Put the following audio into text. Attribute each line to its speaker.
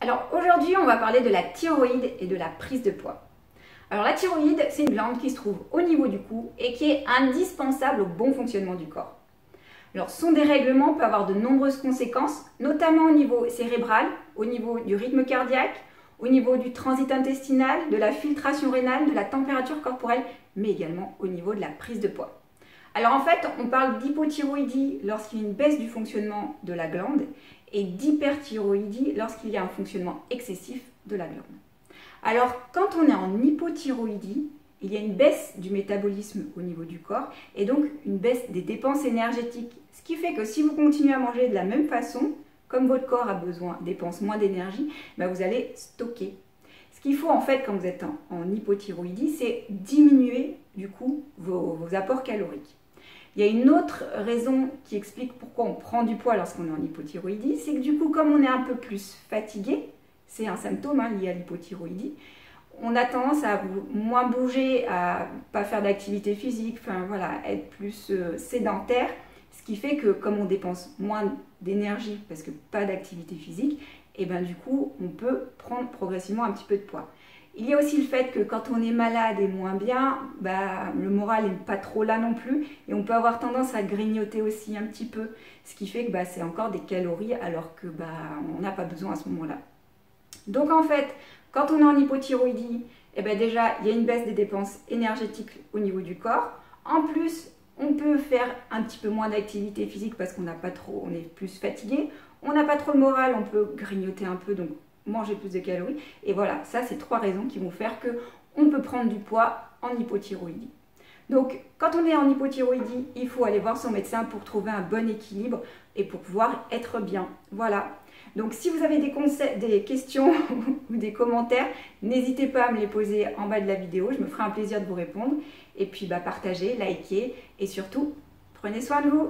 Speaker 1: Alors aujourd'hui, on va parler de la thyroïde et de la prise de poids. Alors la thyroïde, c'est une glande qui se trouve au niveau du cou et qui est indispensable au bon fonctionnement du corps. Alors son dérèglement peut avoir de nombreuses conséquences, notamment au niveau cérébral, au niveau du rythme cardiaque, au niveau du transit intestinal, de la filtration rénale, de la température corporelle, mais également au niveau de la prise de poids. Alors en fait, on parle d'hypothyroïdie lorsqu'il y a une baisse du fonctionnement de la glande et d'hyperthyroïdie lorsqu'il y a un fonctionnement excessif de la glande. Alors quand on est en hypothyroïdie, il y a une baisse du métabolisme au niveau du corps et donc une baisse des dépenses énergétiques. Ce qui fait que si vous continuez à manger de la même façon, comme votre corps a besoin, dépense moins d'énergie, ben vous allez stocker. Ce qu'il faut en fait quand vous êtes en hypothyroïdie, c'est diminuer du coup vos apports caloriques. Il y a une autre raison qui explique pourquoi on prend du poids lorsqu'on est en hypothyroïdie, c'est que du coup, comme on est un peu plus fatigué, c'est un symptôme lié à l'hypothyroïdie, on a tendance à moins bouger, à pas faire d'activité physique, enfin voilà, être plus sédentaire, ce qui fait que comme on dépense moins d'énergie parce que pas d'activité physique, et ben du coup, on peut prendre progressivement un petit peu de poids. Il y a aussi le fait que quand on est malade et moins bien, le moral n'est pas trop là non plus et on peut avoir tendance à grignoter aussi un petit peu, ce qui fait que c'est encore des calories alors que on n'a pas besoin à ce moment-là. Donc en fait, quand on est en hypothyroïdie, déjà il y a une baisse des dépenses énergétiques au niveau du corps. En plus, on peut faire un petit peu moins d'activité physique parce qu'on n'a pas trop, on est plus fatigué, on n'a pas trop le moral, on peut grignoter un peu, donc manger plus de calories. Et voilà, ça c'est 3 raisons qui vont faire qu'on peut prendre du poids en hypothyroïdie. Donc quand on est en hypothyroïdie, il faut aller voir son médecin pour trouver un bon équilibre et pour pouvoir être bien. Voilà. Donc si vous avez des questions ou des commentaires, n'hésitez pas à me les poser en bas de la vidéo, je me ferai un plaisir de vous répondre. Et puis partagez, likez et surtout, prenez soin de vous.